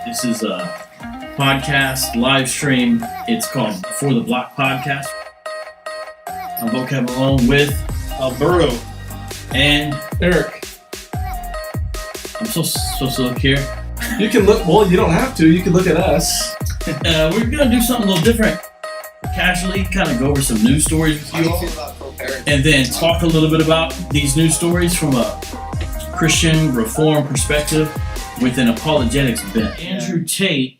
This is a podcast live stream. It's called Before the Block Podcast. I'm Vocab alone with Alberto and Eric. I'm supposed to look here. You can look. Well, you don't have to. You can look at us. We're gonna do something a little different. Casually, kind of go over some news stories with you all, and then talk a little bit about these news stories from a Christian reform perspective with an apologetics bent. Andrew Tate,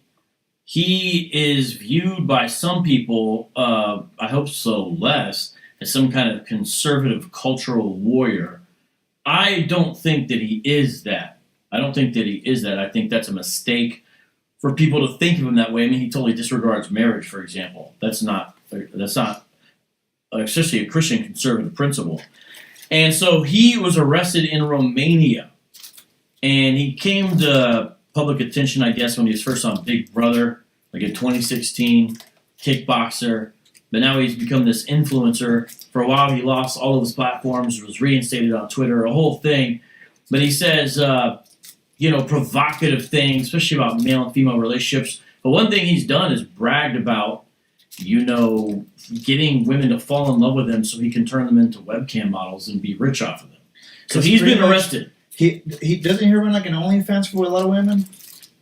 he is viewed by some people, I hope so less, as some kind of conservative cultural warrior. I don't think that he is that. I think that's a mistake for people to think of him that way. I mean, he totally disregards marriage, for example. That's not especially a Christian conservative principle. And so he was arrested in Romania. And he came to public attention, I guess, when he was first on Big Brother, like in 2016, kickboxer. But now he's become this influencer. For a while, he lost all of his platforms, was reinstated on Twitter, a whole thing. But he says, provocative things, especially about male and female relationships. But one thing he's done is bragged about, getting women to fall in love with him so he can turn them into webcam models and be rich off of them. So he's been arrested. He doesn't he run like an OnlyFans for a lot of women?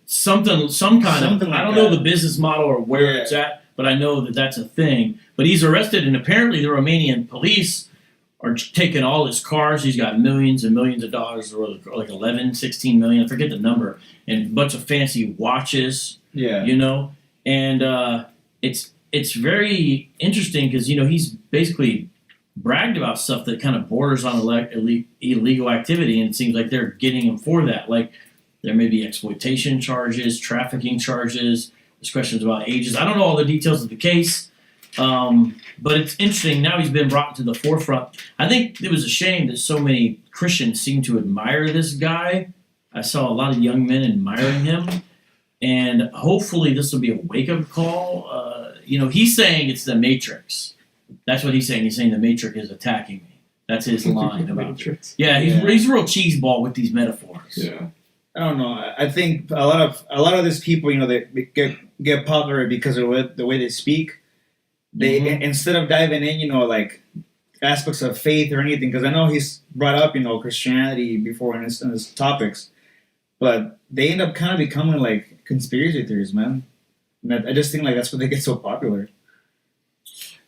Something I don't know the business model or where it's at, but I know that that's a thing. But he's arrested, and apparently the Romanian police are taking all his cars. He's got millions and millions of dollars, or like 11, 16 million, I forget the number, and a bunch of fancy watches. Yeah. And it's very interesting because, he's basically bragged about stuff that kind of borders on illegal activity, and it seems like they're getting him for that. Like, there may be exploitation charges, trafficking charges, there's questions about ages. I don't know all the details of the case, but it's interesting. Now he's been brought to the forefront. I think it was a shame that so many Christians seem to admire this guy. I saw a lot of young men admiring him, and hopefully this will be a wake-up call. He's saying it's the Matrix. That's what he's saying. He's saying the Matrix is attacking me. That's his line about Matrix. Yeah, he's a real cheeseball with these metaphors. Yeah. I don't know. I think a lot of these people, they get popular because of the way they speak. They instead of diving in, like aspects of faith or anything, because I know he's brought up, Christianity before in his topics, but they end up kind of becoming like conspiracy theories, man. And I just think like that's why they get so popular.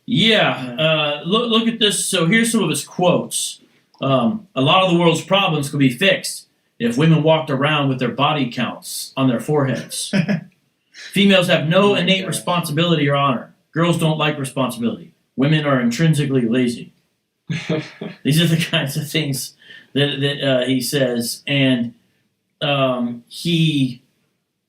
Yeah. Look at this. So here's some of his quotes. A lot of the world's problems could be fixed if women walked around with their body counts on their foreheads. Females have no innate responsibility or honor. Girls don't like responsibility. Women are intrinsically lazy. These are the kinds of things that he says. And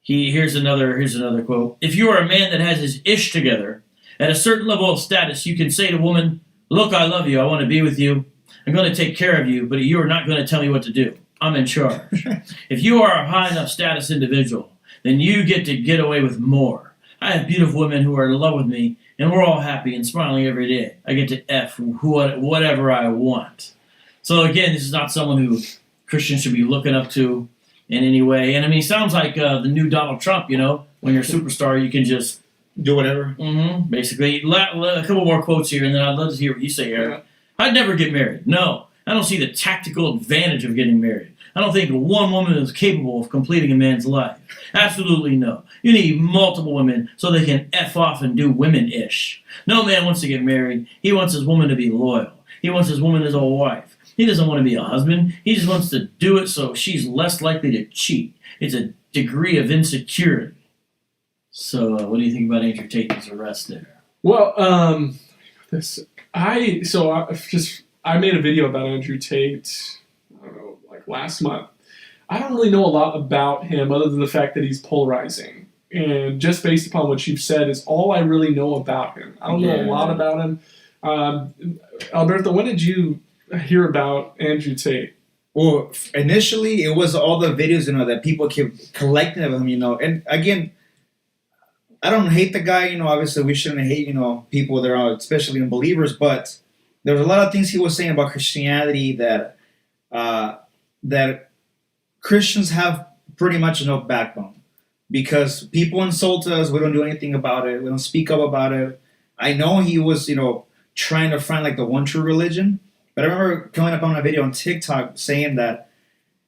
here's another quote. If you are a man that has his ish together, at a certain level of status, you can say to a woman, look, I love you. I want to be with you. I'm going to take care of you, but you are not going to tell me what to do. I'm in charge. If you are a high enough status individual, then you get to get away with more. I have beautiful women who are in love with me, and we're all happy and smiling every day. I get to F whatever I want. So again, this is not someone who Christians should be looking up to in any way. And I mean, it sounds like the new Donald Trump, when you're a superstar, you can just do whatever. Basically. A couple more quotes here, and then I'd love to hear what you say, Eric. I'd never get married. No. I don't see the tactical advantage of getting married. I don't think one woman is capable of completing a man's life. Absolutely no. You need multiple women so they can F off and do women-ish. No man wants to get married. He wants his woman to be loyal. He wants his woman as a wife. He doesn't want to be a husband. He just wants to do it so she's less likely to cheat. It's a degree of insecurity. So what do you think about Andrew Tate's arrest there? Well, I made a video about Andrew Tate, I don't know, like last month. I don't really know a lot about him other than the fact that he's polarizing. And just based upon what you've said is all I really know about him. I don't know a lot about him. Alberto, when did you hear about Andrew Tate? Well, initially it was all the videos, that people kept collecting of him, And again, I don't hate the guy, obviously we shouldn't hate, people that are especially unbelievers, but there was a lot of things he was saying about Christianity that Christians have pretty much no backbone. because people insult us. We don't do anything about it. We don't speak up about it. I know he was, trying to find like the one true religion. But I remember coming up on a video on TikTok saying that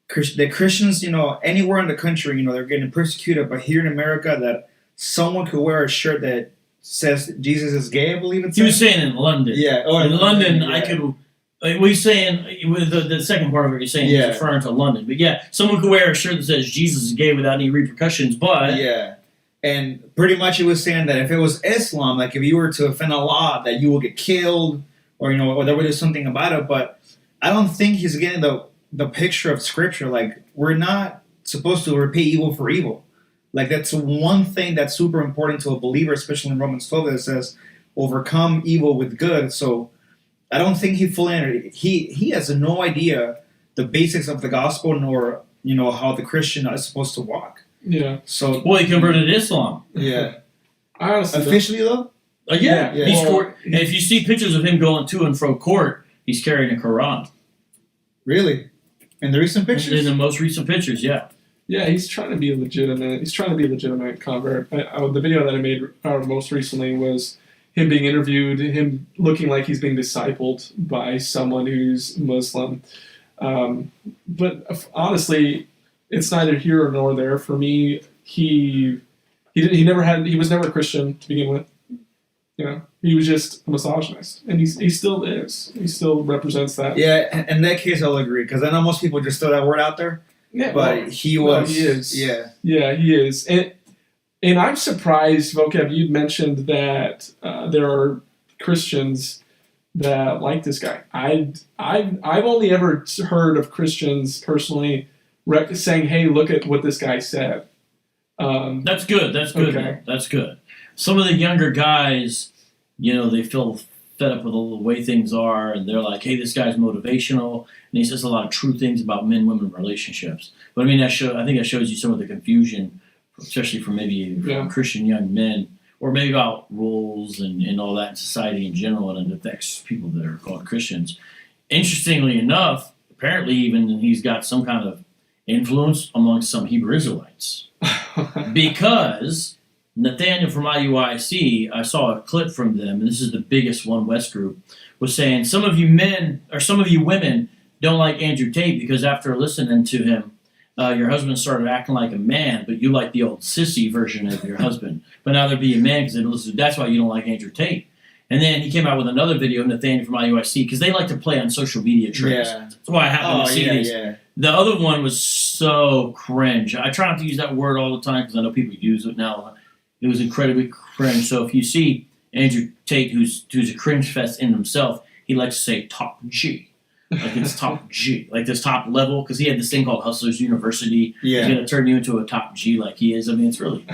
the Christians, anywhere in the country, they're getting persecuted. But here in America, that someone could wear a shirt that says Jesus is gay, I believe it's. He was saying in London. Yeah. Oh, in London, yeah. I could. He's saying with the second part of it, he's saying he's referring to London. But yeah, someone could wear a shirt that says Jesus is gay without any repercussions. But yeah. And pretty much he was saying that if it was Islam, like if you were to offend Allah, that you will get killed, or or there would do something about it. But I don't think he's getting the picture of Scripture. Like, we're not supposed to repay evil for evil. Like, that's one thing that's super important to a believer, especially in Romans 12, that says, overcome evil with good. So I don't think he fully he has no idea the basics of the gospel, nor how the Christian is supposed to walk. Yeah. So he converted to Islam. Yeah. I honestly officially though. Yeah. Yeah. He's and if you see pictures of him going to and fro court, he's carrying a Quran. Really? In the recent pictures? In the most recent pictures, yeah. Yeah, he's trying to be legitimate. He's trying to be a legitimate convert. The video that I made most recently was him being interviewed, him looking like he's being discipled by someone who's Muslim. But honestly, it's neither here nor there. For me, he was never a Christian to begin with. He was just a misogynist, and he still is. He still represents that. Yeah, in that case, I'll agree, because I know most people just throw that word out there. Yeah, but he was. He is. Yeah. Yeah, he is. And I'm surprised, Vocab, you mentioned that there are Christians that like this guy. I've only ever heard of Christians personally saying, "Hey, look at what this guy said." That's good. That's good. Okay. That's good. Some of the younger guys, they feel fed up with the way things are, and they're like, "Hey, this guy's motivational, and he says a lot of true things about men-women relationships." But I mean, I think that shows you some of the confusion, especially for maybe Christian young men, or maybe about rules and all that in society in general, and it affects people that are called Christians. Interestingly enough, apparently even he's got some kind of influence amongst some Hebrew Israelites. Because Nathaniel from IUIC, I saw a clip from them, and this is the biggest One West group, was saying some of you men or some of you women don't like Andrew Tate because after listening to him, your husband started acting like a man, but you like the old sissy version of your husband. But now they're being men because that's why you don't like Andrew Tate. And then he came out with another video, Nathaniel from IUIC, because they like to play on social media trends. Yeah. That's why I happen to see these. Yeah. The other one was so cringe. I try not to use that word all the time because I know people use it now. It was incredibly cringe. So if you see Andrew Tate, who's a cringe fest in himself, he likes to say top G. Like it's top G. Like this top level, because he had this thing called Hustlers University. Yeah. He's going to turn you into a top G like he is. I mean, it's really...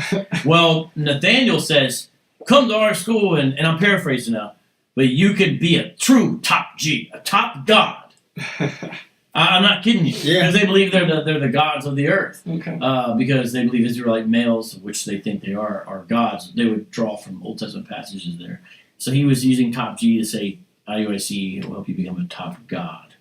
Well, Nathaniel says, come to our school, and I'm paraphrasing now, but you could be a true top G, a top god. I'm not kidding you. Yeah. Because they believe they're the gods of the earth. Okay. Because they believe Israelite males, which they think they are gods. They would draw from Old Testament passages there. So he was using top G to say, IUIC will help you become a top god.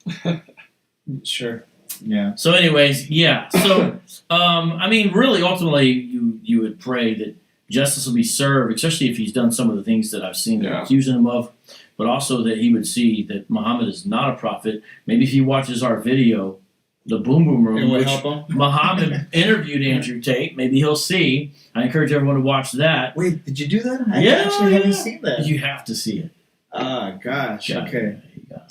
Sure. Yeah. So anyways, yeah. So, I mean, really, ultimately, you would pray that justice will be served, especially if he's done some of the things that I've seen they're accusing him of, but also that he would see that Muhammad is not a prophet. Maybe if he watches our video, the Boom Boom Room, in which Muhammad interviewed Andrew Tate, maybe he'll see. I encourage everyone to watch that. Wait, did you do that? I actually haven't seen that. You have to see it. Ah, gosh. Okay.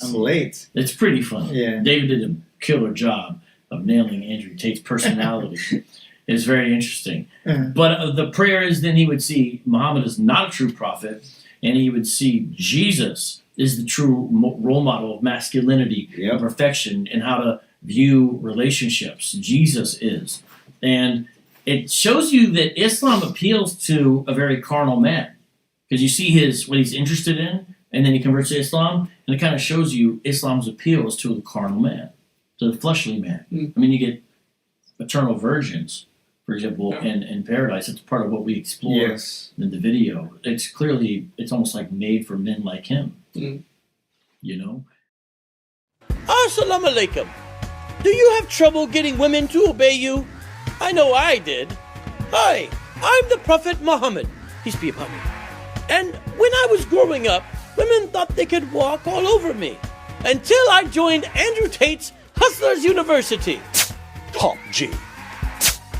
I'm late. It's pretty fun. Yeah. David did a killer job of nailing Andrew Tate's personality. It's very interesting. Uh-huh. But the prayer is then he would see Muhammad is not a true prophet, and he would see Jesus is the true role model of masculinity and perfection and how to view relationships. Jesus is. And it shows you that Islam appeals to a very carnal man. Because you see what he's interested in, and then he converts to Islam, and it kind of shows you Islam's appeal is to the carnal man, to the fleshly man. I mean, you get eternal virgins, for example, in paradise. It's part of what we explore in the video. It's almost like made for men like him. You know? Assalamu alaikum. Do you have trouble getting women to obey you? I know I did. Hi, I'm the Prophet Muhammad, peace be upon him. And when I was growing up, women thought they could walk all over me. Until I joined Andrew Tate's Hustlers University. Top G.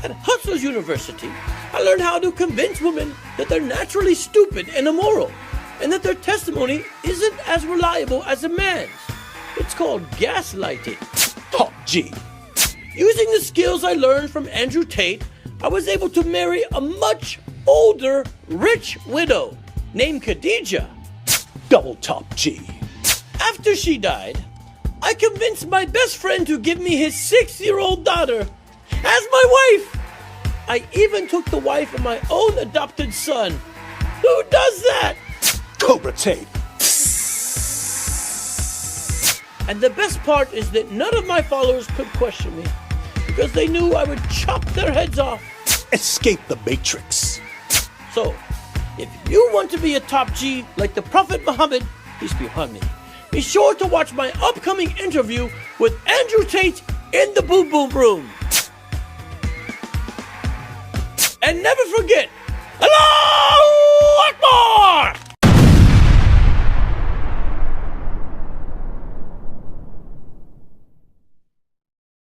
At Hustlers University, I learned how to convince women that they're naturally stupid and immoral, and that their testimony isn't as reliable as a man's. It's called gaslighting. Top G. Using the skills I learned from Andrew Tate, I was able to marry a much older, rich widow named Khadijah. Double top G. After she died, I convinced my best friend to give me his 6-year-old daughter as my wife. I even took the wife of my own adopted son. Who does that? Cobra Tape. And the best part is that none of my followers could question me because they knew I would chop their heads off. Escape the Matrix. So, if you want to be a top G like the Prophet Muhammad, peace be upon me, be sure to watch my upcoming interview with Andrew Tate in the Boom Boom Room. And never forget, Allah!